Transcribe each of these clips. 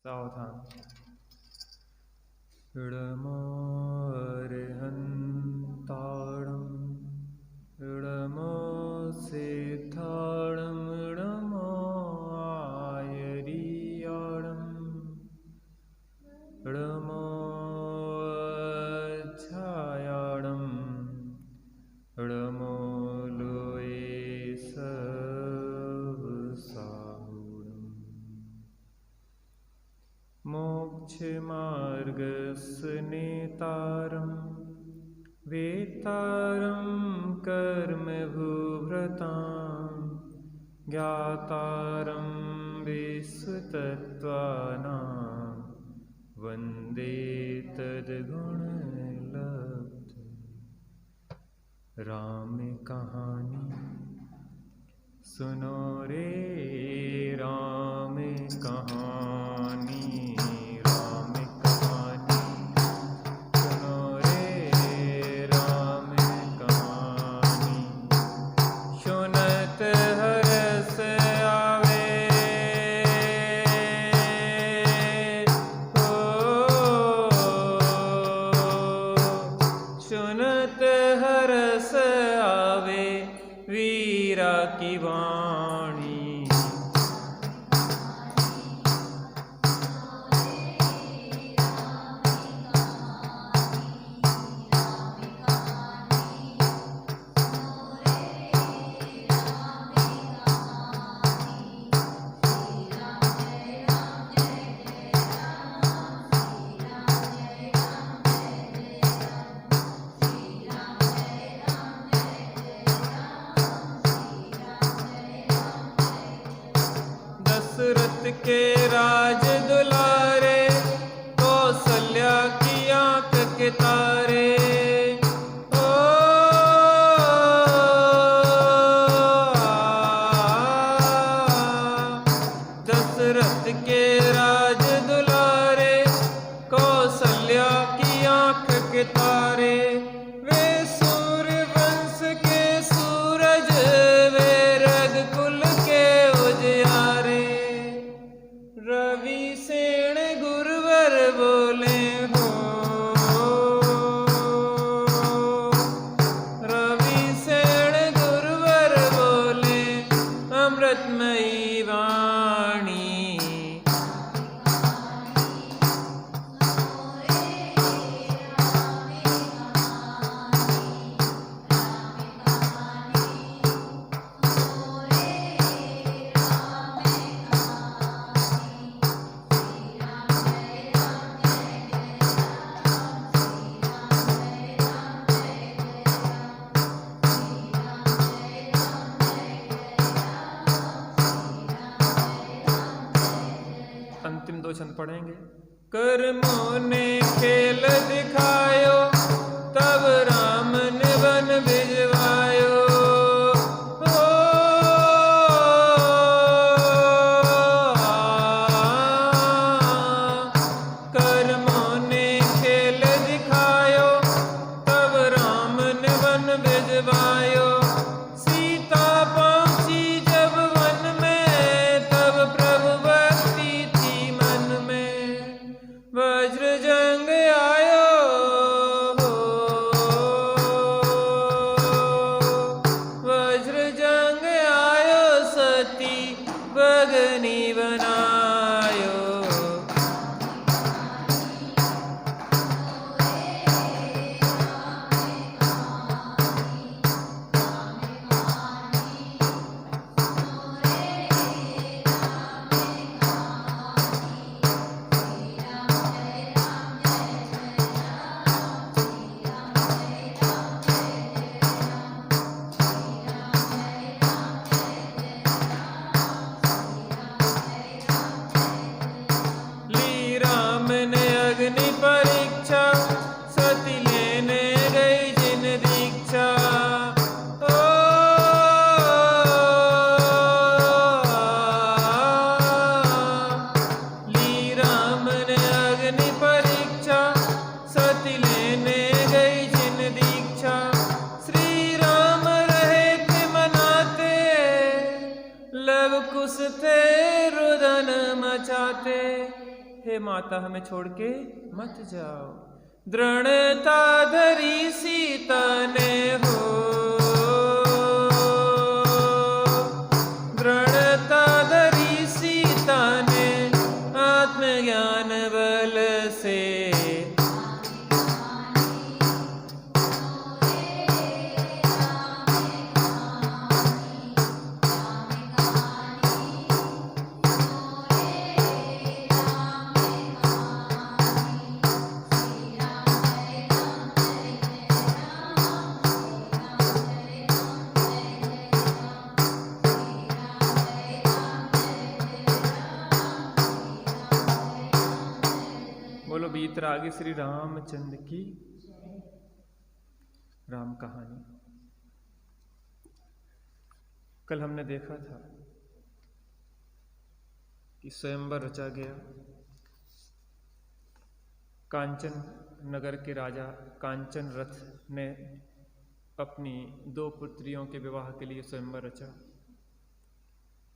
सावधान। इडमो अर्हन्ताणम् इडमो सिद्धाणम् इडमो आयर्याणम् इडमो छायाणम् इडमो लोये सवसाहुणम्। मोक्षमार्गस्य नेतारं वेतारं कर्मभूभृतां ज्ञातारं विश्वतत्त्वानां वन्दे तद्गुणलब्धे। राम कहानी सुनो रे राम कहानी सुनो रे राम कहानी। सुनत हरस आवे सुनत हरस आवे वीरा की वाणी। दशरथ के राज दुलारे कौशल्या की आंख के तारे। ओ दशरथ के राज दुलारे कौशल्या की आंख के तारे। वे सूर्यवंश के सूरज वे रघुकुल के उजियारे। रवि सेन गुरुवर बोले हो रवि सेन गुरुवर बोले अमृतमयी वाणी। अंतिम दो छंद पढ़ेंगे। कर्मों ने खेल दिखायो तब राम ने वन भिजवायो। कर्मों ने खेल दिखायो तब राम ने वन भिजवायो। सीता पहुंची जब वन में तब प्रभु भक्ति थी मन में। वज्र जंग आयो हे माता हमें छोड़ के मत जाओ। दृढ़ता धरी सीता ने हो, दृढ़ता धरी सीता ने आत्मज्ञान बल से। बोलो बीतरागी श्री रामचंद्र की। राम कहानी कल हमने देखा था कि स्वयंवर रचा गया। कांचन नगर के राजा कांचन रथ ने अपनी 2 पुत्रियों के विवाह के लिए स्वयंवर रचा।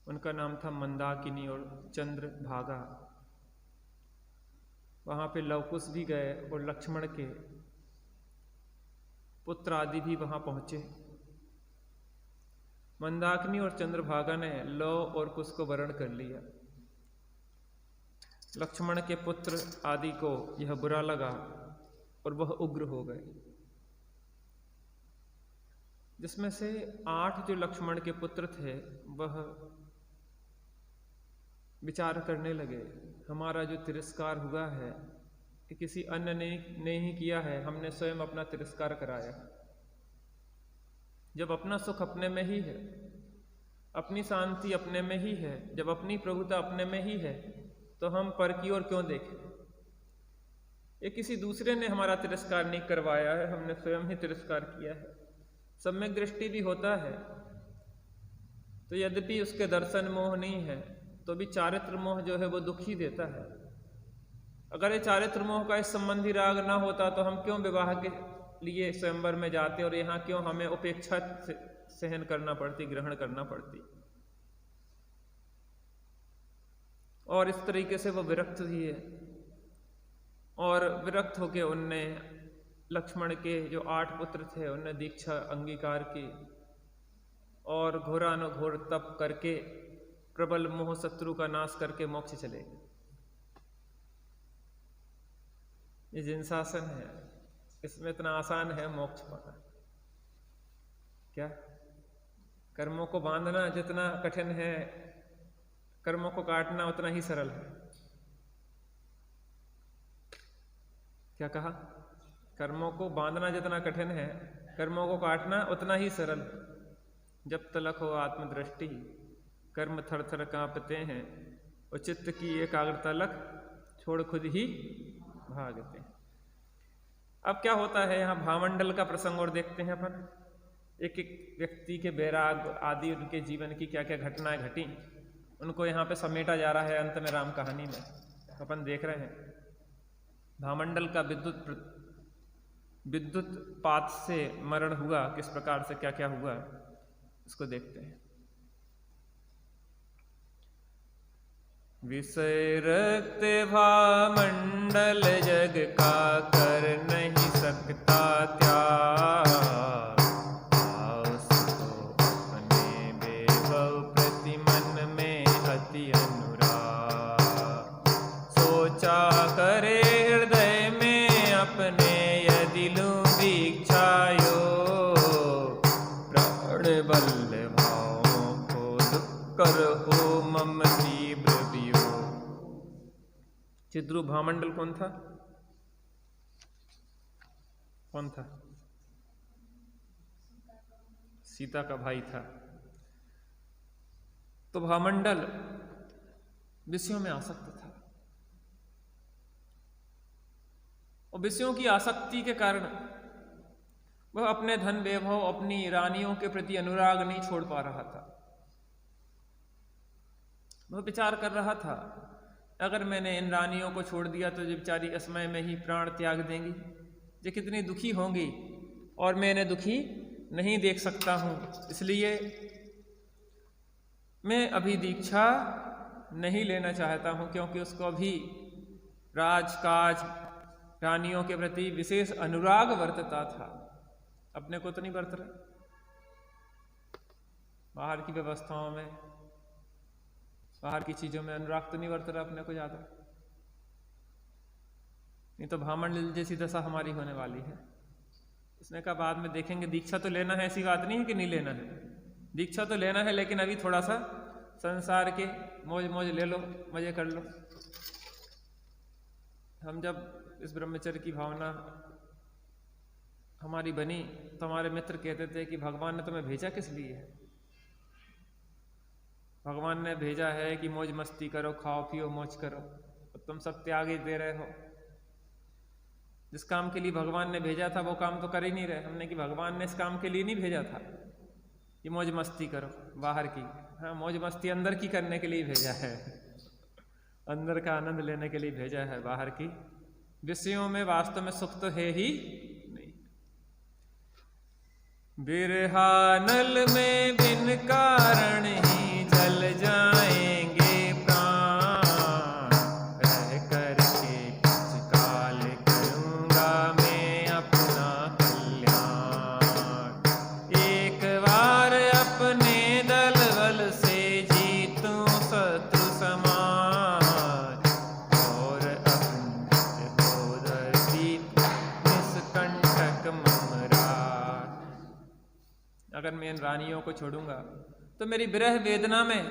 उनका नाम था मंदाकिनी और चंद्रभागा। वहाँ पे लवकुश भी गए और लक्ष्मण के पुत्र आदि भी वहाँ पहुँचे। मंदाकिनी और चंद्रभागा ने लव और कुश को वरण कर लिया। लक्ष्मण के पुत्र आदि को यह बुरा लगा और वह उग्र हो गए, जिसमें से 8 जो लक्ष्मण के पुत्र थे वह विचार करने लगे, हमारा जो तिरस्कार हुआ है कि किसी अन्य ने ही किया है, हमने स्वयं अपना तिरस्कार कराया। जब अपना सुख अपने में ही है, अपनी शांति अपने में ही है, जब अपनी प्रभुता अपने में ही है, तो हम पर की ओर क्यों देखें। ये किसी दूसरे ने हमारा तिरस्कार नहीं करवाया है, हमने स्वयं ही तिरस्कार किया है। सम्यक दृष्टि भी होता है तो यद्यपि उसके दर्शन मोह नहीं है तो भी चारित्र मोह जो है वो दुख ही देता है। अगर ये चारित्र मोह का इस संबंधी राग ना होता तो हम क्यों विवाह के लिए स्वयंवर में जाते और यहाँ क्यों हमें उपेक्षा सहन करना पड़ती, ग्रहण करना पड़ती। और इस तरीके से वो विरक्त ही है। और विरक्त होके उनने लक्ष्मण के जो 8 पुत्र थे उनने दीक्षा अंगीकार की और घोरानुघोर तप करके प्रबल मोह शत्रु का नाश करके मोक्ष चले गए। ये जिनशासन है, इसमें इतना आसान है मोक्ष पाना। क्या कर्मों को बांधना जितना कठिन है, कर्मों को काटना उतना ही सरल है। क्या कहा? कर्मों को बांधना जितना कठिन है, कर्मों को काटना उतना ही सरल है। जब तलक हो आत्मदृष्टि, कर्म थर थर कांपते हैं, और चित्त की एकाग्रता लख छोड़ खुद ही भागते हैं। अब क्या होता है, यहाँ भामंडल का प्रसंग और देखते हैं अपन। एक एक व्यक्ति के बैराग आदि उनके जीवन की क्या क्या घटनाएं घटी, उनको यहाँ पे समेटा जा रहा है अंत में राम कहानी में। अपन देख रहे हैं भामंडल का विद्युत पात से मरण हुआ, किस प्रकार से क्या क्या हुआ इसको देखते हैं। विषय रक्त भामंडल जग का कर नहीं सकता त्याग, अपने बेभव प्रति मन में अति अनुराग, सोचा करे हृदय में अपने यदि लूं दीक्षायो, प्राण बल भावों को दुख कर हो मम तीव्र वियोग। चिद्रू भामंडल कौन था? कौन था? सीता का भाई था। तो भामंडल विषयों में आसक्त था और विषयों की आसक्ति के कारण वह अपने धन वैभव, अपनी रानियों के प्रति अनुराग नहीं छोड़ पा रहा था। वह विचार कर रहा था, अगर मैंने इन रानियों को छोड़ दिया तो ये बेचारी असमय में ही प्राण त्याग देंगी, ये कितनी दुखी होंगी और मैं इन्हें दुखी नहीं देख सकता हूँ, इसलिए मैं अभी दीक्षा नहीं लेना चाहता हूँ, क्योंकि उसको अभी राजकाज रानियों के प्रति विशेष अनुराग बरतता था। अपने को तो नहीं बरत रहा। बाहर की व्यवस्थाओं में, बाहर की चीजों में अनुराग तो नहीं बरत रहा अपने को ज्यादा। नहीं तो भामंडल जैसी दशा हमारी होने वाली है। उसने कहा बाद में देखेंगे, दीक्षा तो लेना है, ऐसी बात नहीं है कि नहीं लेना है, दीक्षा तो लेना है, लेकिन अभी थोड़ा सा संसार के मौज मौज ले लो, मजे कर लो। हम जब इस ब्रह्मचर्य की भावना हमारी बनी तो हमारे मित्र कहते थे कि भगवान ने तुम्हें भेजा किस लिए है? भगवान ने भेजा है कि मौज मस्ती करो, खाओ पियो, मौज करो, और तुम सब त्याग ही दे रहे हो। जिस काम के लिए भगवान ने भेजा था वो काम तो कर ही नहीं रहे। हमने कि भगवान ने इस काम के लिए नहीं भेजा था कि मौज मस्ती करो बाहर की। हाँ, मौज मस्ती अंदर की करने के लिए भेजा है, अंदर का आनंद लेने के लिए भेजा है। बाहर की विषयों में वास्तव में सुख तो है ही नहीं। बिरहानल में बिन कारण ही जल जाएंगे प्राण, रह करके कुछ काल करूंगा मैं अपना कल्याण। एक बार अपने दल बल से जीतूं शत्रु समान, और अपने बोधर दीप निष्कंटक ममराज। अगर मैं इन रानियों को छोड़ूंगा तो मेरी विरह वेदना में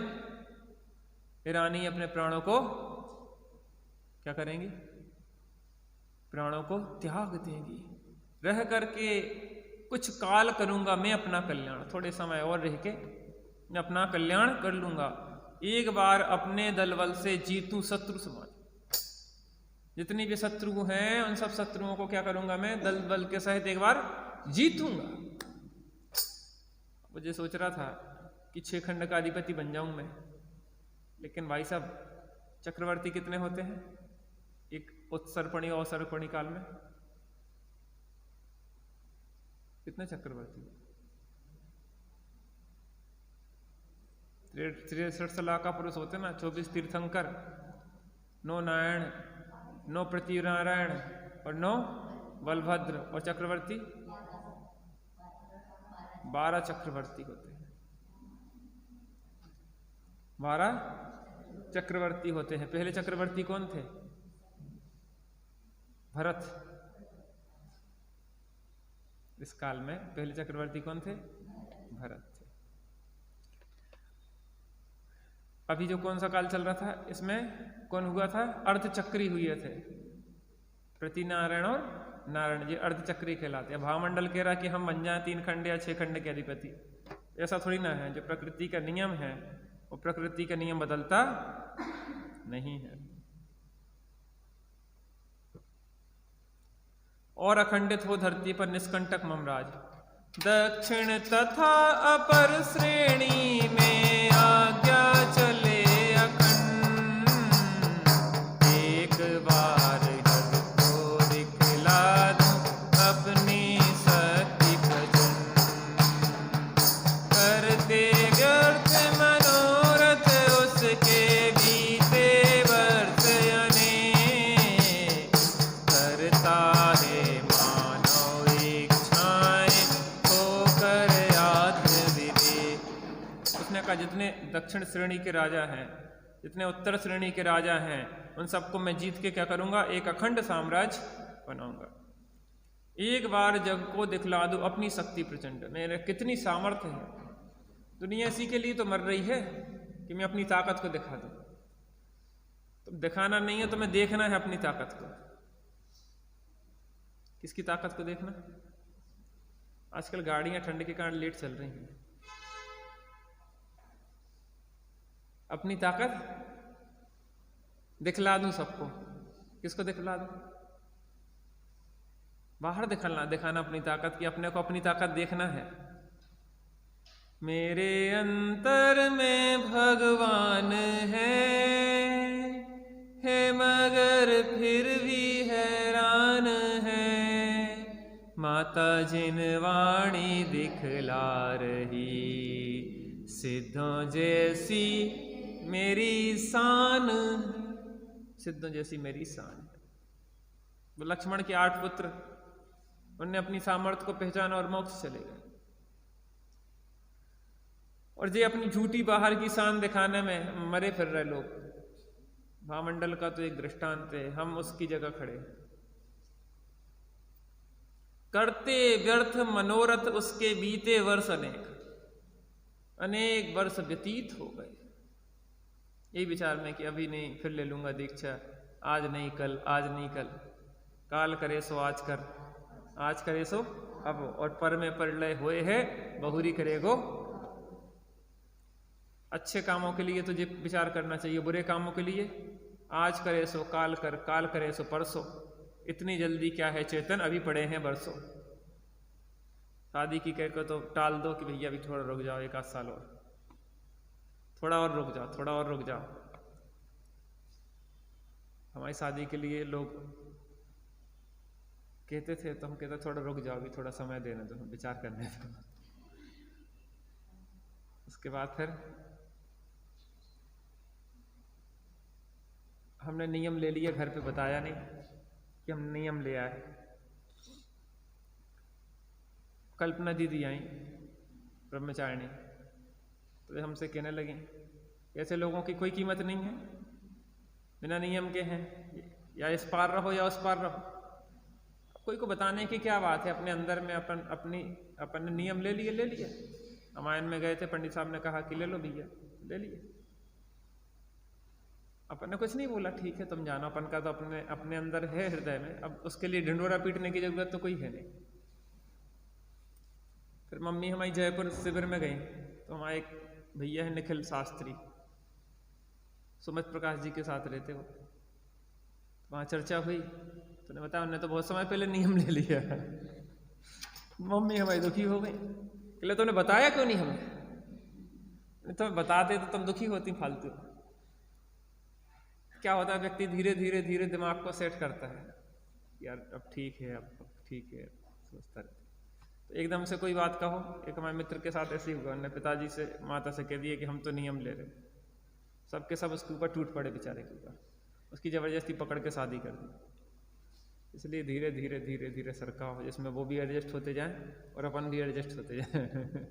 रानी अपने प्राणों को क्या करेंगी? प्राणों को त्याग देंगी। रह करके कुछ काल करूंगा मैं अपना कल्याण, थोड़े समय और रह के मैं अपना कल्याण कर लूंगा। एक बार अपने दल बल से जीतूं शत्रु समाज। जितनी भी शत्रु हैं उन सब शत्रुओं को क्या करूंगा मैं? दल बल के सहित एक बार जीतूंगा। मुझे सोच रहा था कि 6 खंड का अधिपति बन जाऊं मैं, लेकिन भाई साहब चक्रवर्ती कितने होते हैं एक उत्सर्पणी और सर्पणी काल में? कितने चक्रवर्ती? 63 लाख का पुरुष होते ना, 24 तीर्थंकर, 9 नारायण, 9 पृथ्वीनारायण और 9 बलभद्र, और चक्रवर्ती 12 चक्रवर्ती होते हैं। 12 चक्रवर्ती होते हैं। पहले चक्रवर्ती कौन थे? भरत। इस काल में पहले चक्रवर्ती कौन थे? भरत थे। अभी जो कौन सा काल चल रहा था इसमें कौन हुआ था? अर्धचक्री हुए थे, पृथ्वीनारायण और नारायण जी अर्धचक्री कहलाते हैं। भावमंडल कह रहा कि हम बन जाए 3 खंड या 6 खंड के अधिपति। ऐसा थोड़ी ना है। जो प्रकृति का नियम है वो प्रकृति का नियम बदलता नहीं है। और अखंडित हो धरती पर निष्कंटक ममराज। दक्षिण तथा अपर श्रेणी में आज्ञा चले अखंड, एक बार जग को दिखला दूं अपनी शक्ति प्रचंड। करते व्यर्थ मनोरथ उसके बीते वर्ष अनेक, करता है मानव इच्छाएं होकर आत्म विवेक। उसने कहा जितने दक्षिण श्रेणी के राजा हैं, जितने उत्तर श्रेणी के राजा हैं, उन सबको मैं जीत के क्या करूंगा? एक अखंड साम्राज्य बनाऊंगा। एक बार जग को दिखला दूं अपनी शक्ति प्रचंड। मेरे कितनी सामर्थ्य है। दुनिया इसी के लिए तो मर रही है कि मैं अपनी ताकत को दिखा दूं। तो दिखाना नहीं है, तो मैं देखना है अपनी ताकत को। किसकी ताकत को देखना? आजकल गाड़ियां ठंड के कारण लेट चल रही हैं। अपनी ताकत दिखला दूं सबको। किसको दिखला दूं? बाहर दिखाना अपनी ताकत की। अपने को अपनी ताकत देखना है। मेरे अंतर में भगवान है मगर फिर भी हैरान है। माता जिन वाणी दिखला रही, सिद्धों जैसी मेरी शान। सिद्धों जैसी मेरी शान है। वो लक्ष्मण के 8 पुत्र, उनने अपनी सामर्थ्य को पहचाना और मोक्ष चले गए। और ये अपनी झूठी बाहर की शान दिखाने में मरे फिर रहे लोग। भामंडल का तो एक दृष्टांत है, हम उसकी जगह खड़े हैं। करते व्यर्थ मनोरथ उसके बीते वर्ष अनेक वर्ष व्यतीत हो गए। यही विचार में कि अभी नहीं, फिर ले लूंगा दीक्षा, आज नहीं कल, आज नहीं कल, काल करे सो आज कर, आज करे सो अब, और पर में परलय होए है बहुरी करेगो। अच्छे कामों के लिए तुझे विचार करना चाहिए, बुरे कामों के लिए आज करे सो काल कर, काल करे सो परसों। इतनी जल्दी क्या है चेतन, अभी पड़े हैं बरसों। शादी की कह को तो टाल दो कि भैया अभी थोड़ा रुक जाओ, 1 आध साल और, थोड़ा और रुक जाओ, थोड़ा और रुक जाओ। हमारी शादी के लिए लोग कहते थे तो हम कहते थोड़ा रुक जाओ, अभी थोड़ा समय देने दो, विचार करने दो। उसके बाद फिर हमने नियम ले लिया, घर पे बताया नहीं कि हम नियम ले आए। कल्पना दीदी आई ब्रह्मचारिणी, तो हमसे कहने लगी ऐसे लोगों की कोई कीमत नहीं है, बिना नियम के हैं, या इस पार रहो या उस पार रहो। कोई को बताने की क्या बात है, अपने अंदर में अपन नियम ले लिए। रामायण में गए थे, पंडित साहब ने कहा कि ले लो भैया, ले लिए। अपन ने कुछ नहीं बोला, ठीक है तुम जानो, अपन का तो अपने अंदर है हृदय में, अब उसके लिए ढिंडोरा पीटने की जरूरत तो कोई है नहीं। फिर मम्मी हमारी जयपुर शिविर में गई, तो हमारे एक भैया है निखिल शास्त्री, सुमित प्रकाश जी के साथ रहते हो, वहाँ चर्चा हुई, तो ने बताया उन्होंने तो बहुत समय पहले नियम ले लिया। मम्मी हमारी दुखी हो गई, कहले तुमने बताया क्यों नहीं हमें, तुम्हें बताते तो तुम दुखी होती फालतू। क्या होता है, व्यक्ति धीरे धीरे धीरे दिमाग को सेट करता है, यार अब ठीक है, अब ठीक है, सोचता रहता। तो एकदम से कोई बात कहो, एक हमारे मित्र के साथ ऐसे ही हुआ, उन्होंने पिताजी से माता से कह दिया कि हम तो नियम ले रहे, सबके सब उसके ऊपर टूट पड़े बेचारे के ऊपर, उसकी ज़बरदस्ती पकड़ के शादी कर दी। इसलिए धीरे धीरे धीरे धीरे सरकाव, जिसमें वो भी एडजस्ट होते जाएं और अपन भी एडजस्ट होते जाएं।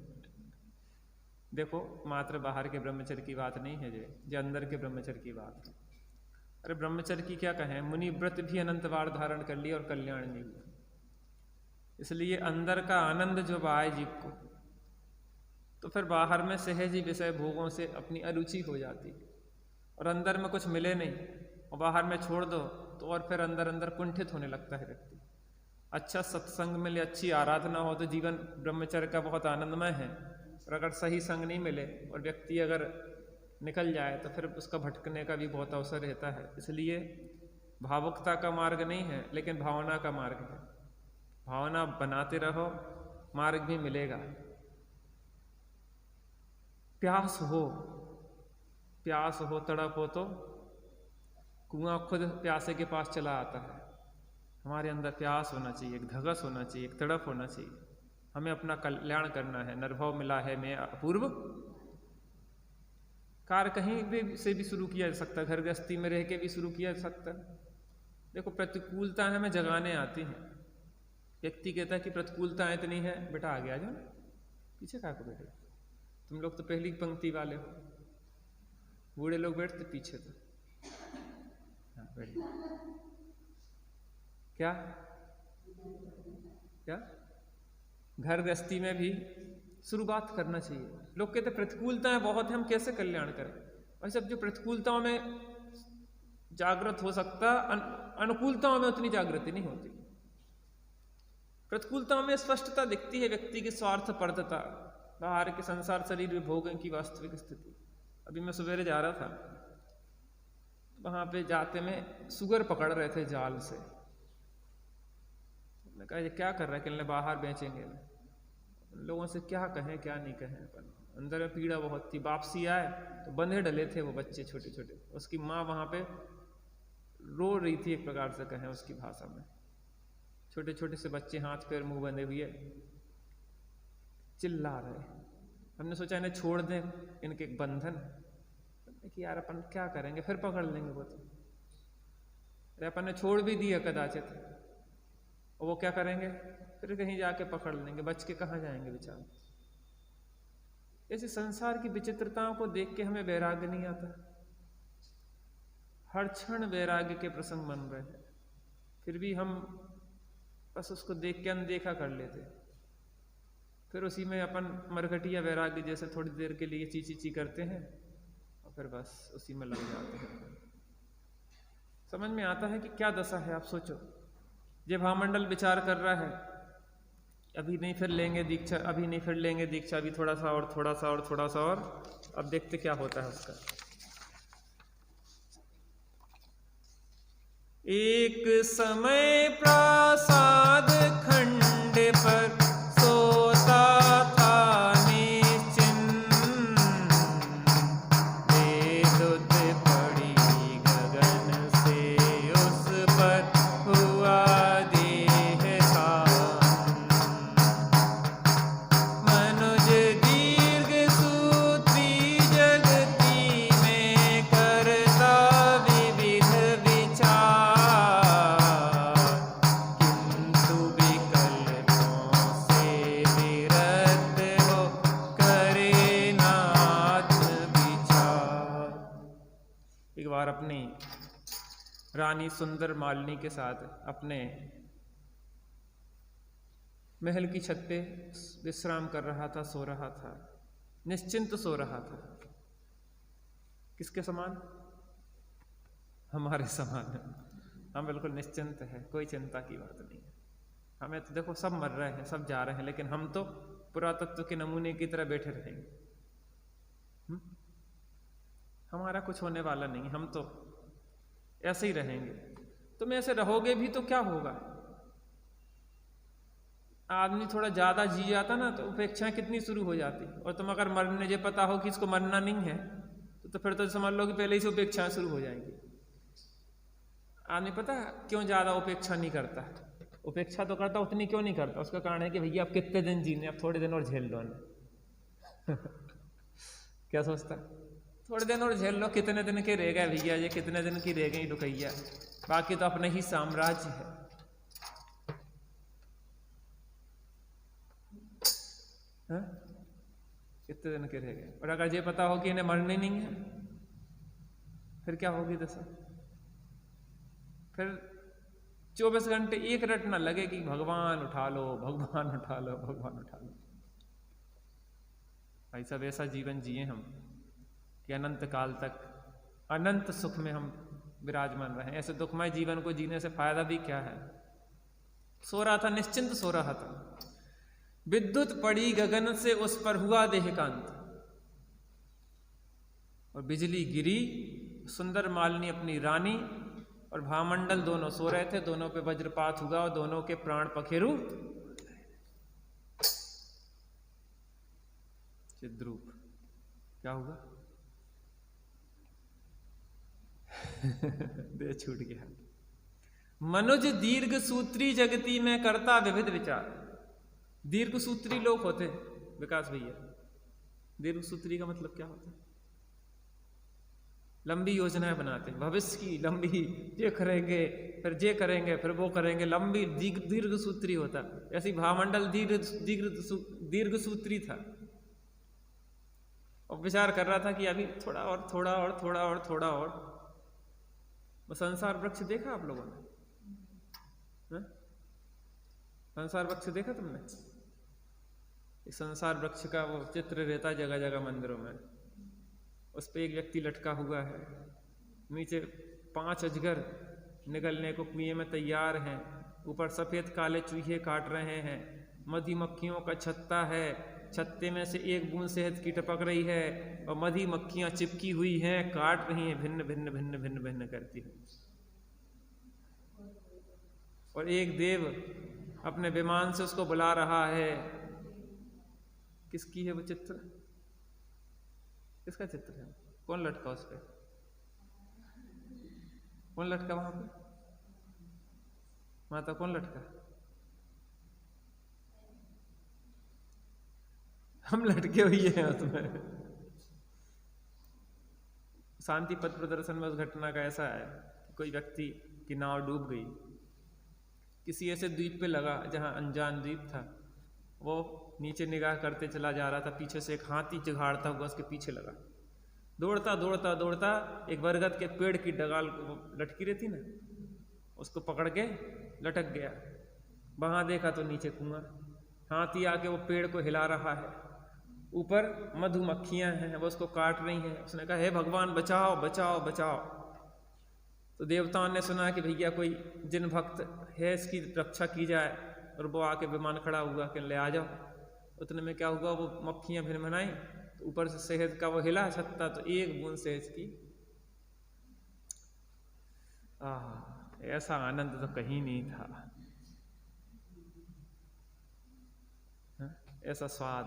देखो मात्र बाहर के ब्रह्मचर्य की बात नहीं है, ये अंदर के ब्रह्मचर्य की बात है। अरे ब्रह्मचर्य की क्या कहें, मुनि व्रत भी अनंत बार धारण कर लिया और कल्याण नहीं हुआ। इसलिए अंदर का आनंद जो आए जीव को, तो फिर बाहर में सहज ही विषय भोगों से अपनी अरुचि हो जाती, और अंदर में कुछ मिले नहीं और बाहर में छोड़ दो तो और फिर अंदर अंदर कुंठित होने लगता है व्यक्ति। अच्छा सत्संग मिले, अच्छी आराधना हो तो जीवन ब्रह्मचर्य का बहुत आनंदमय है, और अगर सही संग नहीं मिले और व्यक्ति अगर निकल जाए तो फिर उसका भटकने का भी बहुत अवसर रहता है। इसलिए भावुकता का मार्ग नहीं है, लेकिन भावना का मार्ग है। भावना बनाते रहो, मार्ग भी मिलेगा। प्यास हो, तड़प हो तो कुआं खुद प्यासे के पास चला आता है। हमारे अंदर प्यास होना चाहिए, एक धगस होना चाहिए, एक तड़प होना चाहिए। हमें अपना कल्याण करना है। नरभव मिला है मैं अपूर्व, कार्य कहीं भी से भी शुरू किया जा सकता है, घर गृहस्थी में रह के भी शुरू किया जा सकता है। देखो प्रतिकूलता हमें जगाने आती हैं। व्यक्ति कहता है कि प्रतिकूलता इतनी है, बेटा आगे आ जाओ ना, पीछे क्या को बैठे, तुम लोग तो पहली पंक्ति वाले हो। बूढ़े लोग बैठते पीछे, तो क्या क्या घर गृहस्थी में भी शुरुआत करना चाहिए। लोग कहते प्रतिकूलताएं बहुत है, हम कैसे कल्याण करें। और सब जो प्रतिकूलताओं में जागृत हो सकता, अनुकूलताओं में उतनी जागृति नहीं होती। प्रतिकूलताओं में स्पष्टता दिखती है व्यक्ति की स्वार्थपरता, बाहर के संसार शरीर में भोगों की वास्तविक स्थिति। अभी मैं सवेरे जा रहा था, वहां पे जाते में सुगर पकड़ रहे थे जाल से। मैंने कहा ये क्या कर रहा है, कहने बाहर बेचेंगे। लोगों से क्या कहें क्या नहीं कहें, अंदर में पीड़ा बहुत थी। वापसी आए तो बंधे डले थे वो बच्चे छोटे छोटे, उसकी माँ वहां पे रो रही थी, एक प्रकार से कहें उसकी भाषा में। छोटे छोटे से बच्चे हाथ पैर मुंह बंधे हुए चिल्ला रहे। हमने सोचा इन्हें छोड़ दें, इनके एक बंधन कि यार अपन क्या करेंगे, फिर पकड़ लेंगे वो तो। अरे अपन ने छोड़ भी दिया कदाचित, और वो क्या करेंगे, फिर कहीं जाके पकड़ लेंगे, बच के कहाँ जाएंगे बेचारे। ऐसे संसार की विचित्रताओं को देख के हमें वैराग्य नहीं आता। हर क्षण वैराग्य के प्रसंग बन रहे हैं, फिर भी हम बस उसको देख के अनदेखा कर लेते, फिर उसी में अपन मरघटिया वैराग्य जैसे थोड़ी देर के लिए ची करते हैं और फिर बस उसी में लग जाते हैं। समझ में आता है कि क्या दशा है। आप सोचो, ये भावमंडल विचार कर रहा है, अभी नहीं फिर लेंगे दीक्षा, अभी नहीं फिर लेंगे दीक्षा, अभी थोड़ा सा और थोड़ा सा और थोड़ा सा और, अब देखते क्या होता है उसका। एक समय प्रासाद खंड पर सोता था निश्चिंत, वेदुत पड़ी गगन से उस पर हुआ देह शांत। मनुज दीर्घ सूत्री जगती में करता विविध विचार, किंतु विकल्पों से विरत हो करे नाथ विचार। एक बार अपनी रानी सुंदर मालिनी के साथ अपने महल की छत पे विश्राम कर रहा था, सो रहा था, निश्चिंत सो रहा था। किसके समान? हमारे समान। हम बिल्कुल निश्चिंत है, कोई चिंता की बात नहीं है। हमें तो देखो सब मर रहे हैं, सब जा रहे हैं, लेकिन हम तो पुरातत्व के नमूने की तरह बैठे रहेंगे। हमारा कुछ होने वाला नहीं, हम तो ऐसे ही रहेंगे। तुम ऐसे रहोगे भी तो क्या होगा? आदमी थोड़ा ज्यादा जी जाता ना तो उपेक्षाएं कितनी शुरू हो जाती। और तुम अगर मरने जो पता हो कि इसको मरना नहीं है तो फिर तो समझ लो कि पहले ही से उपेक्षाएं शुरू हो जाएंगी। आदमी पता क्यों ज्यादा उपेक्षा नहीं करता? उपेक्षा तो करता, उतनी क्यों नहीं करता? उसका कारण है कि भैया अब कितने दिन जीने, अब थोड़े दिन और झेल लो ना। क्या सोचता? थोड़े दिन और झेल लो, कितने दिन के रह गए भैया, ये कितने दिन की रह गई रुकैया, बाकी तो अपने ही साम्राज्य है। कितने दिन के रह गए। और अगर ये पता हो कि इन्हें मरने नहीं है फिर क्या होगी दशा? फिर 24 घंटे एक रट ना लगे कि भगवान उठा लो, भगवान उठा लो, भगवान उठा लो। भाई साहब ऐसा जीवन जिए हम कि अनंत काल तक अनंत सुख में हम विराजमान रहे। ऐसे दुखमय जीवन को जीने से फायदा भी क्या है? सो रहा था, निश्चिंत सो रहा था, विद्युत पड़ी गगन से उस पर हुआ देहकांत, और बिजली गिरी। सुंदर मालिनी अपनी रानी और भामंडल दोनों सो रहे थे, दोनों पे वज्रपात हुआ और दोनों के प्राण पखेरु चिद्रूप। क्या हुआ? दे छूट गया। मनुज दीर्घ सूत्री जगती में करता विविध विचार। दीर्घ सूत्री लोग होते विकास भैया। दीर्घ सूत्री का मतलब क्या होता है? लंबी योजनाएं बनाते, भविष्य की लंबी, ये करेंगे फिर ये करेंगे फिर वो करेंगे, लंबी दीर्घ सूत्री होता। ऐसी भावमंडल दीर्घ सूत्री था और विचार कर रहा था कि अभी थोड़ा और थोड़ा और थोड़ा और थोड़ा और। वो संसार वृक्ष देखा आप लोगों ने? संसार वृक्ष देखा तुमने? इस संसार वृक्ष का वो चित्र रहता जगह जगह मंदिरों में। उस पे एक व्यक्ति लटका हुआ है, नीचे 5 अजगर निकलने को कुएं में तैयार हैं, ऊपर सफेद काले चूहे काट रहे हैं, मधुमक्खियों का छत्ता है, छत्ते में से एक बूंद शहद की टपक रही है और मधुमक्खियां चिपकी हुई हैं, काट रही हैं, भिन्न भिन्न भिन्न भिन्न भिन्न करती हैं। और एक देव अपने विमान से उसको बुला रहा है। किसकी है वो चित्र? किसका चित्र है? कौन लटका उस पे? कौन लटका वहां पे? माता कौन लटका? हम लटके हुए हैं उसमें। शांति पथ प्रदर्शन में उस घटना का ऐसा है, कोई व्यक्ति कि नाव डूब गई। किसी ऐसे द्वीप पे लगा जहाँ अनजान द्वीप था, वो नीचे निगाह करते चला जा रहा था, पीछे से एक हाथी चिघाड़ता हुआ उसके पीछे लगा। दौड़ता दौड़ता दौड़ता एक बरगद के पेड़ की डगाल को लटकी रहती ना, उसको पकड़ के लटक गया। वहां देखा तो नीचे कुआं, हाथी आके वो पेड़ को हिला रहा है, ऊपर मधुमक्खियां हैं वो उसको काट रही हैं। उसने कहा हे भगवान बचाओ बचाओ बचाओ। तो देवताओं ने सुना कि भैया कोई जिन भक्त है इसकी रक्षा की जाए, और वो आके विमान खड़ा हुआ कि ले आ जाओ। उतने में क्या हुआ, वो मक्खियां भिनभिनाई तो ऊपर से शहद का वो हिला छत्ता, तो एक बूंद शहद की ऐसा आनंद तो कहीं नहीं था, ऐसा स्वाद।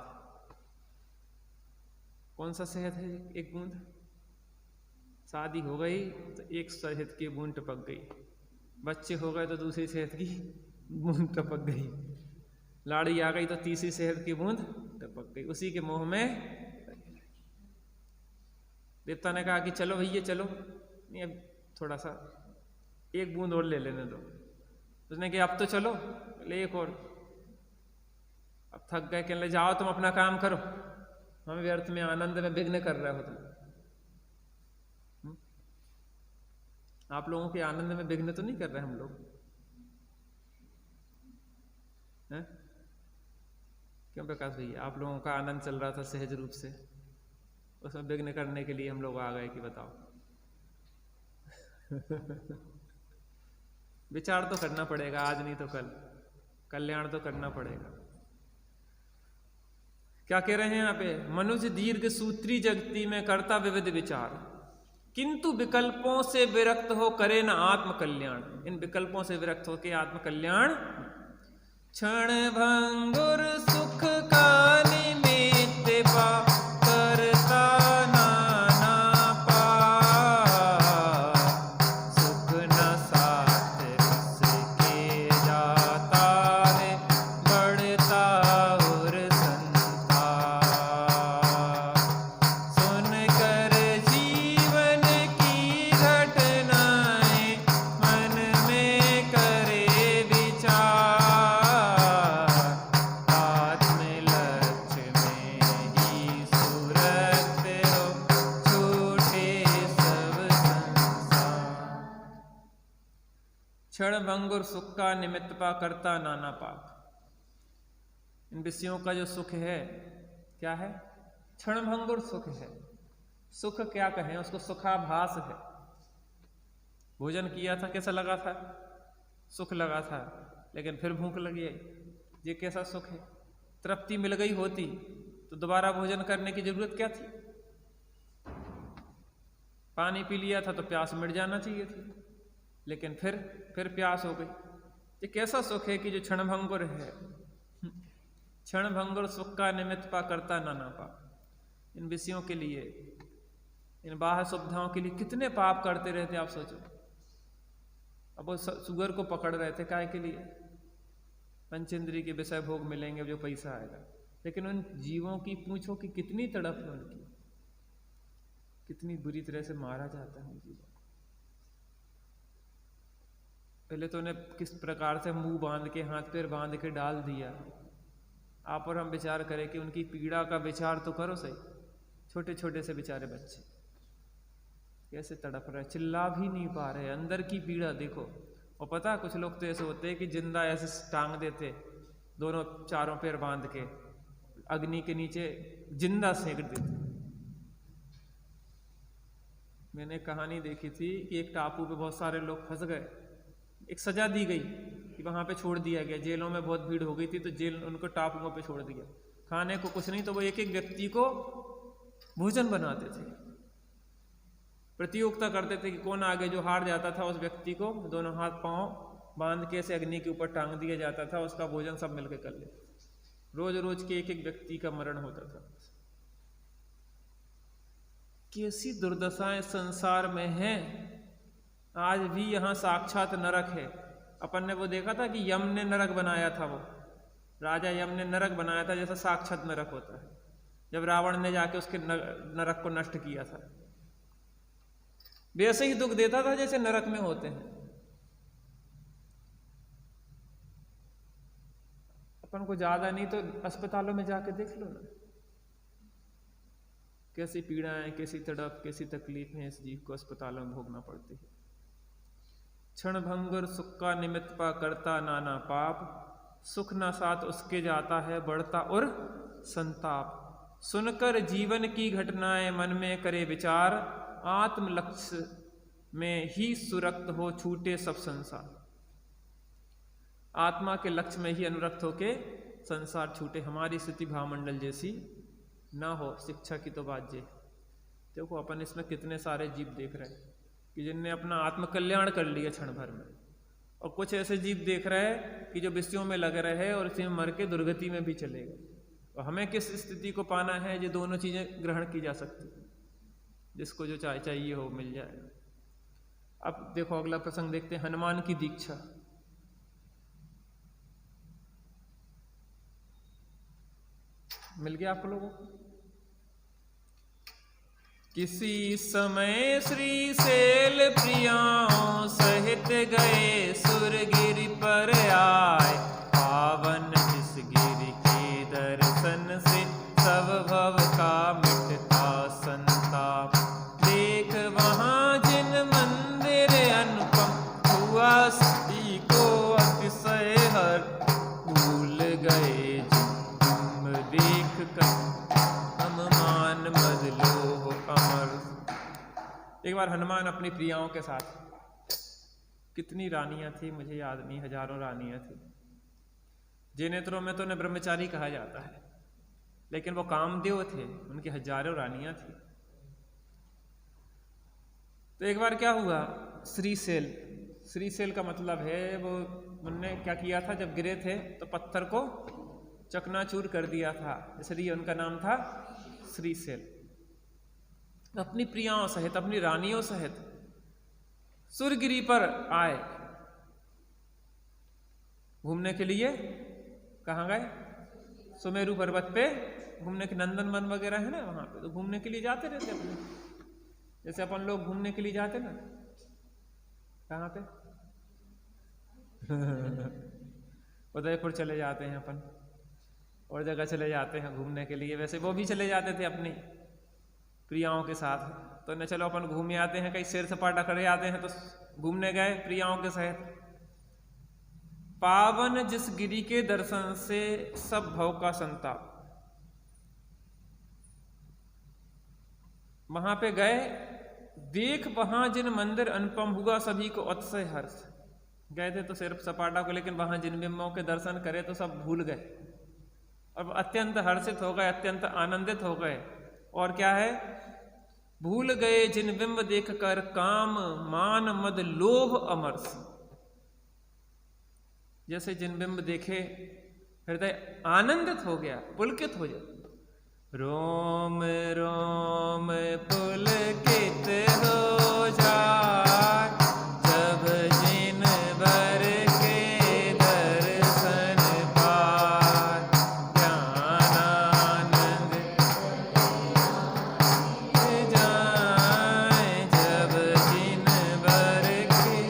कौन सा शहद है एक बूंद? शादी हो गई तो एक शहद की बूंद टपक गई, बच्चे हो गए तो दूसरी शहद की बूंद टपक गई, लाड़ी आ गई तो तीसरी शहद की बूंद टपक गई, उसी के मुंह में। देवता ने कहा कि चलो भैया चलो, नहीं अब थोड़ा सा एक बूंद और ले लेने दो। उसने कहा अब तो चलो, ले एक और। अब थक गए, कहने जाओ तुम अपना काम करो, हमें व्यर्थ में आनंद में विघ्न कर रहे हो तुम। आप लोगों के आनंद में विघ्न तो नहीं कर रहे हम लोग हैं? क्यों प्रकाश भैया, आप लोगों का आनंद चल रहा था सहज रूप से, उसमें विघ्न करने के लिए हम लोग आ गए कि बताओ। विचार तो करना पड़ेगा, आज नहीं तो कल कल्याण तो करना पड़ेगा। क्या कह रहे हैं यहाँ पे, मनुष्य दीर्घ सूत्री जगती में करता विविध विचार, किंतु विकल्पों से विरक्त हो करे न आत्म कल्याण। इन विकल्पों से विरक्त हो के आत्म कल्याण। क्षण भंगुर सुख का निमित्त पा करता नाना पार, सुख न साथ उसके जाता है बढ़ता और संताप। सुन कर जीवन की घटनाएं मन में करे विचार, क्षण भंगुर सुख का निमित्त पा करता नाना पाप। इन विषयों का जो सुख है क्या है? क्षण भंगुर सुख है। सुख क्या कहें उसको, सुखाभास है। भोजन किया था कैसा लगा था? सुख लगा था, लेकिन फिर भूख लगी है, ये कैसा सुख है? तृप्ति मिल गई होती तो दोबारा भोजन करने की जरूरत क्या थी? पानी पी लिया था तो प्यास मिट जाना चाहिए थी, लेकिन फिर प्यास हो गई। ये कैसा सुख है कि जो क्षण भंगुर है। क्षण भंगुर सुख का निमित्त पा करता नाना पाप। इन विषयों के लिए, इन बाह्य सुविधाओं के लिए कितने पाप करते रहते आप सोचो। अब वो सुगर को पकड़ रहे थे काहे के लिए? पंचेंद्रिय के विषय भोग मिलेंगे, जो पैसा आएगा। लेकिन उन जीवों की पूछो कि कितनी तड़प है उनकी, कितनी बुरी तरह से मारा जाता है उन जीवों। पहले तो उन्हें किस प्रकार से मुंह बांध के, हाथ पैर बांध के डाल दिया। आप और हम विचार करें कि उनकी पीड़ा का विचार तो करो सही। छोटे छोटे से बेचारे बच्चे कैसे तड़प रहे, चिल्ला भी नहीं पा रहे, अंदर की पीड़ा देखो। और पता, कुछ लोग तो ऐसे होते हैं कि जिंदा ऐसे टांग देते, दोनों चारों पैर बांध के अग्नि के नीचे जिंदा सेक देते। मैंने कहानी देखी थी कि एक टापू पे बहुत सारे लोग फंस गए, एक सजा दी गई कि वहां पे छोड़ दिया गया। जेलों में बहुत भीड़ हो गई थी तो जेल उनको टापुओं पे छोड़ दिया। खाने को कुछ नहीं तो वो एक एक व्यक्ति को भोजन बनाते थे, प्रतियोगिता करते थे कि कौन आगे। जो हार जाता था उस व्यक्ति को दोनों हाथ पांव बांध के ऐसे अग्नि के ऊपर टांग दिया जाता था, उसका भोजन सब मिलकर कर लेते। रोज रोज के एक एक व्यक्ति का मरण होता था। कैसी दुर्दशाएं संसार में हैं। आज भी यहाँ साक्षात नरक है। अपन ने वो देखा था कि यम ने नरक बनाया था, वो राजा यम ने नरक बनाया था, जैसा साक्षात नरक होता है। जब रावण ने जाके उसके नरक को नष्ट किया था, वैसे ही दुख देता था जैसे नरक में होते हैं। अपन को ज्यादा नहीं तो अस्पतालों में जाके देख लो ना, कैसी पीड़ाएं, कैसी तड़प, कैसी तकलीफें इस जीव को अस्पतालों में भोगना पड़ती है। क्षण भंगुर सुख का निमित्त पा करता नाना पाप, सुख न साथ उसके जाता है बढ़ता और संताप। सुनकर जीवन की घटनाएं मन में करे विचार, आत्म लक्ष्य में ही सुरक्त हो छूटे सब संसार। आत्मा के लक्ष्य में ही अनुरक्त होके संसार छूटे, हमारी स्थिति भावमंडल जैसी ना हो। शिक्षा की तो बात ये, देखो अपन इसमें कितने सारे जीव देख रहे हैं कि जिनने अपना आत्मकल्याण कर लिया क्षण भर में, और कुछ ऐसे जीव देख रहे हैं कि जो विषयों में लगे रहे और इसी में मर के दुर्गति में भी चले गए। और हमें किस स्थिति को पाना है, ये दोनों चीजें ग्रहण की जा सकती, जिसको जो चाहिए हो मिल जाएगा। अब देखो अगला प्रसंग देखते हैं, हनुमान की दीक्षा। मिल गया आप लोगों को? किसी समय श्री शैल प्रियाओं सहित गए सुरगिरि पर आए, पावन जिस गिरि के दर्शन से सब भव का मिटता संताप। देख वहाँ जिन मंदिर अनुपम, हुआ सती को अतिशय हर, भूल गए जिन देख कर हम मान बदलो हो अमर। एक बार हनुमान अपनी प्रियाओं के साथ, कितनी रानियां थी मुझे याद नहीं, हजारों रानियां थी। जैनेत्रों में तो उन्हें ब्रह्मचारी कहा जाता है, लेकिन वो कामदेव थे, उनकी हजारों रानियां थी। तो एक बार क्या हुआ, श्रीशैल, श्रीशैल का मतलब है वो, उनने क्या किया था, जब गिरे थे तो पत्थर को चकनाचूर कर दिया था, इसलिए उनका नाम था श्रीशैल। अपनी प्रियाओं सहित, अपनी रानियों सहित सुरगिरि पर आए घूमने के लिए। कहाँ गए? सुमेरु पर्वत पे घूमने के, नंदनवन वगैरह है ना वहां पे, तो घूमने के लिए जाते रहते अपने, जैसे अपन लोग घूमने के लिए जाते ना। कहाँ पे? उदयपुर चले जाते हैं अपन, और जगह चले जाते हैं घूमने के लिए। वैसे वो भी चले जाते थे अपनी प्रियाओं के साथ, तो न चलो अपन घूम आते हैं, कहीं सैर सपाटा करे आते हैं, तो घूमने गए प्रियाओं के सहित। पावन जिस गिरि के दर्शन से सब भव का संताप, वहां पे गए, देख वहां जिन मंदिर अनुपम, हुआ सभी को अतिशय हर्ष। गए थे तो सिर्फ सपाटा को, लेकिन वहां जिन बिंबों के दर्शन करे तो सब भूल गए और अत्यंत हर्षित हो गए, अत्यंत आनंदित हो गए। और क्या है, भूल गए जिन बिंब देख कर काम मान मद लोभ अमरस। जैसे जिन बिंब देखे हृदय आनंदित हो गया, पुलकित हो जाए। रोम रोम पुलकित हो जाए, जब जिन बर के दर्शन पाए, ज्ञान आनंद जाए, जब जिन बर के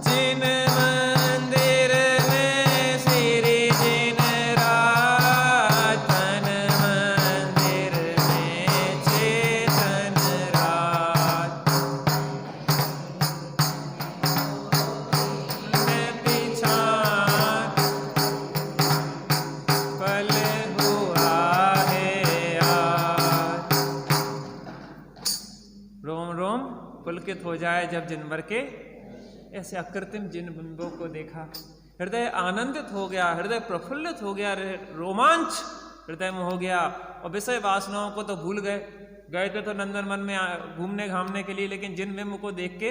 जिन मंदिर में श्री जिन राज, तन मंदिर में चेतन राज। पिछान फल हुआ है आज। रोम रोम पुलकित हो जाए जब जिनवर के ऐसे अकृत्रिम जिन बिंबों को देखा, हृदय आनंदित हो गया, हृदय प्रफुल्लित हो गया, रोमांच हृदय में हो गया। और विषय वासनाओं को तो भूल गए। गए थे तो नंदनवन में घूमने घामने के लिए, लेकिन जिन बिंब को देख के,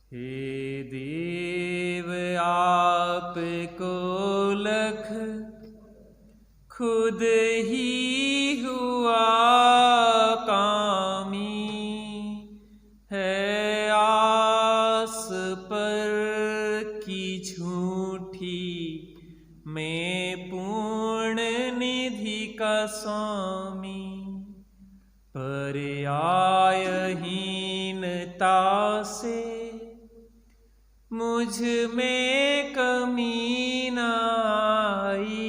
हे देव आपको लख खुद ही हुआ कामी, है आस पर की झूठी, मैं पूर्ण निधि का स्वामी। पर्यायहीनता से मुझ में कमी न आई,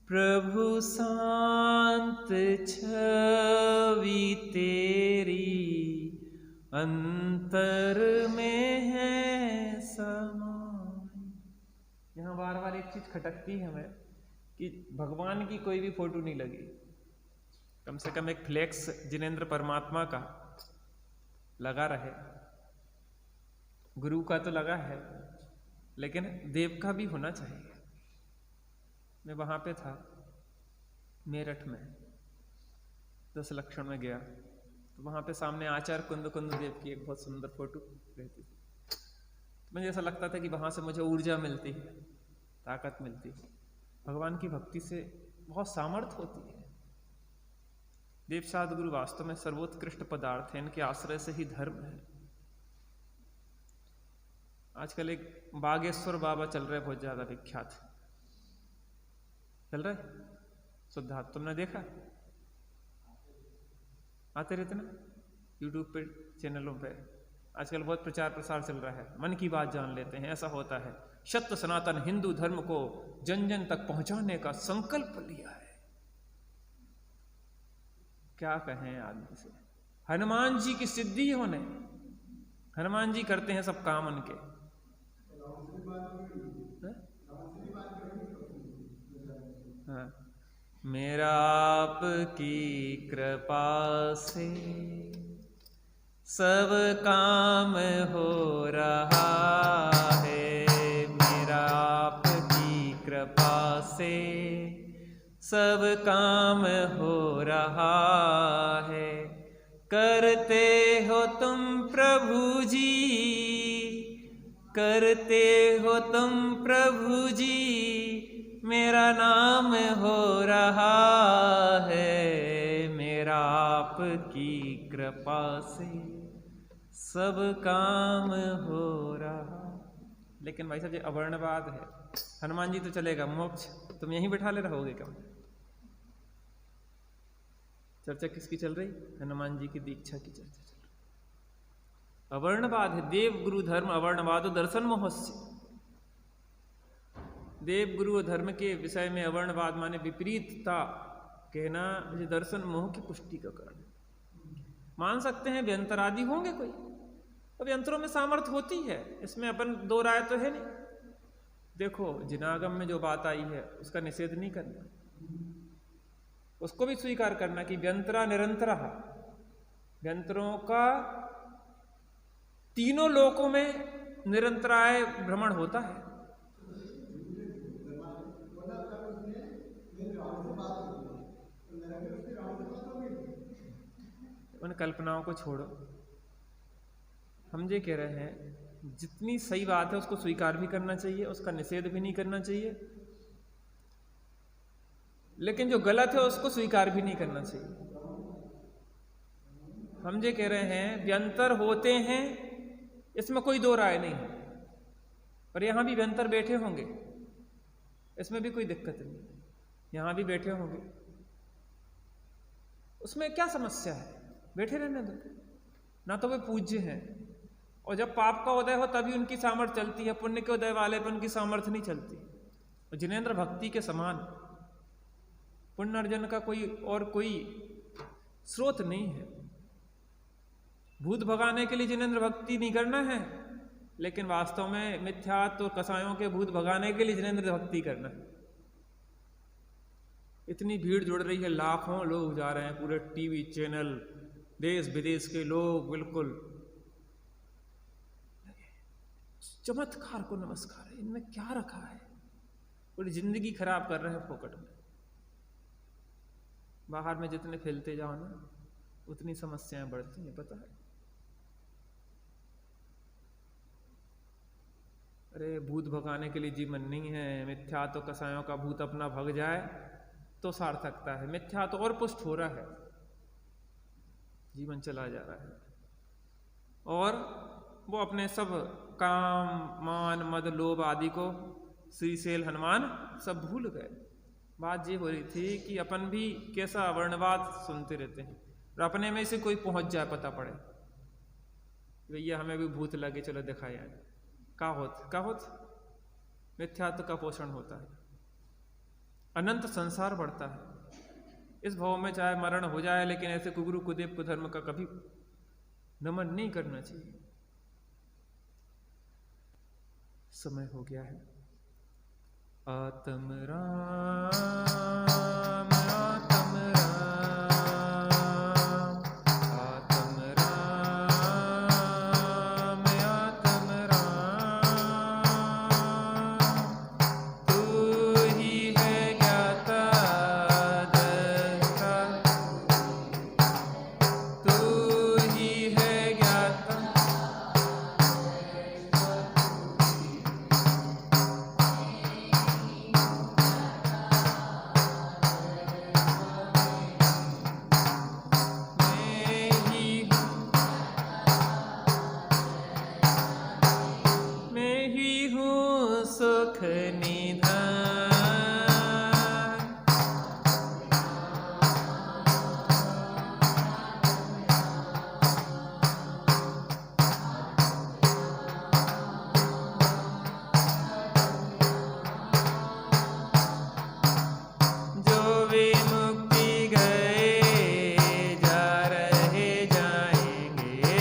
प्रभु शांत छवि तेरी अंतर में है समाई। यहाँ बार बार एक चीज खटकती है हमें कि भगवान की कोई भी फोटो नहीं लगी, कम से कम एक फ्लेक्स जिनेंद्र परमात्मा का लगा रहे, गुरु का तो लगा है, लेकिन देव का भी होना चाहिए। मैं वहां पे था मेरठ में, 10 लक्षण में गया, तो वहां पे सामने आचार्य कुंद देव की एक बहुत सुंदर फोटो रहती थी। तो मुझे ऐसा लगता था कि वहां से मुझे ऊर्जा मिलती है, ताकत मिलती है। भगवान की भक्ति से बहुत सामर्थ्य होती है। देव साध गुरु वास्तव में सर्वोत्कृष्ट पदार्थ है, इनके आश्रय से ही धर्म है। आजकल एक बागेश्वर बाबा चल रहे, बहुत ज्यादा विख्यात चल रहे, शुद्धात्मा, तुमने देखा? आते रहते ना यूट्यूब पे, चैनलों पे, आजकल बहुत प्रचार प्रसार चल रहा है। मन की बात जान लेते हैं, ऐसा होता है। सत्य सनातन हिंदू धर्म को जन जन तक पहुंचाने का संकल्प लिया है। क्या कहें आदमी से। हनुमान जी की सिद्धि होने, हनुमान जी करते हैं सब काम उनके। हाँ, मेरा आपकी कृपा से सब काम हो रहा है, मेरा आपकी कृपा से सब काम हो रहा है। करते हो तुम प्रभु जी, करते हो तुम प्रभु जी, मेरा नाम हो रहा है, मेरा आपकी कृपा से सब काम हो रहा। लेकिन भाई साहब ये अवर्णवाद है। हनुमान जी तो चलेगा, मोक्ष तुम यहीं बैठा ले रहोगे क्या? चर्चा किसकी चल रही? हनुमान जी की दीक्षा की चर्चा चल रही। अवर्णवाद है। देव गुरु धर्म अवर्णवाद दर्शन मोहस्य। देव गुरु धर्म के विषय में अवर्णवाद माने विपरीतता कहना, मुझे दर्शन मोह की पुष्टि का कारण। मान सकते हैं व्यंतर आदि होंगे कोई, तो व्यंतरों में सामर्थ्य होती है, इसमें अपन दो राय तो है नहीं। देखो जिनागम में जो बात आई है उसका निषेध नहीं करना, उसको भी स्वीकार करना कि व्यंतरा निरंतरा, व्यंतरों का तीनों लोकों में निरंतराय भ्रमण होता है। उन कल्पनाओं को छोड़ो, हम ये कह रहे हैं जितनी सही बात है उसको स्वीकार भी करना चाहिए, उसका निषेध भी नहीं करना चाहिए, लेकिन जो गलत है उसको स्वीकार भी नहीं करना चाहिए। हम ये कह रहे हैं व्यंतर होते हैं, इसमें कोई दो राय नहीं है, और यहां भी व्यंतर बैठे होंगे, इसमें भी कोई दिक्कत नहीं, यहां भी बैठे होंगे, उसमें क्या समस्या है? बैठे रहने दो ना, तो वे पूज्य हैं, और जब पाप का उदय हो तभी उनकी सामर्थ्य चलती है, पुण्य के उदय वाले पर उनकी सामर्थ्य नहीं चलती। और जिनेंद्र भक्ति के समान पुण्य अर्जन का कोई और कोई स्रोत नहीं है। भूत भगाने के लिए जिनेंद्र भक्ति नहीं करना है, लेकिन वास्तव में मिथ्यात्व कसायों के भूत भगाने के लिए जिनेंद्र भक्ति करना है। इतनी भीड़ जुड़ रही है, लाखों लोग जा रहे हैं, पूरे टीवी चैनल, देश विदेश के लोग, बिल्कुल चमत्कार को नमस्कार है। इनमें क्या रखा है? पूरी जिंदगी खराब कर रहे हैं फोकट में। बाहर में जितने फैलते जाओ ना, उतनी समस्याएं बढ़ती हैं, पता है? अरे भूत भगाने के लिए जीवन नहीं है, मिथ्या तो कसायों का भूत अपना भग जाए तो सार्थकता है। मिथ्या तो और पुष्ट हो रहा है, जीवन चला जा रहा है, और वो अपने सब काम मान मद लोभ आदि को श्रीशैल हनुमान सब भूल गए। बात ये हो रही थी कि अपन भी कैसा वर्णवाद सुनते रहते हैं, और अपने में से कोई पहुंच जाए, पता पड़े भैया हमें भी भूत लगे, चलो दिखाया, का होत मिथ्यात्व का पोषण होता है। अनंत संसार बढ़ता है। इस भाव में चाहे मरण हो जाए, लेकिन ऐसे कुगुरु कुदेव कुधर्म का कभी नमन नहीं करना चाहिए। समय हो गया है। आत्म राम आत्म राम आत्म राम आत्म राम, तू ही है ज्ञाता दृष्टा, तू ही है ज्ञाता। मैं ही हूँ सुख निधान, जो विमुक्ति गए जा रहे जाएंगे,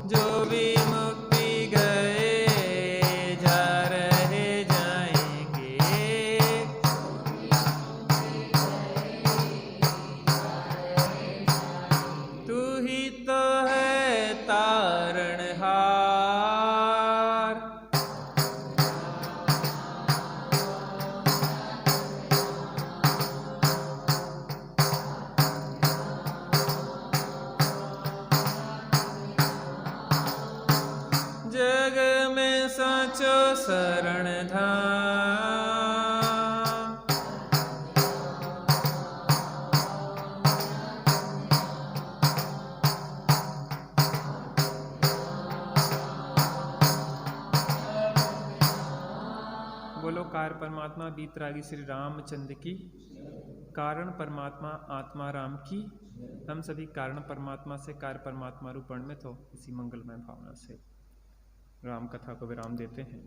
जो विमुक्ति गए जा रहे जाएंगे, तू ही तो है तारणहार। जग में साचो शरण धाम, बोलो कार परमात्मा बीतरागी श्री रामचंद्र की। कारण परमात्मा आत्मा राम की। हम सभी कारण परमात्मा से कार्य परमात्मा रूप में तो इसी मंगलमय भावना से राम कथा को विराम देते हैं।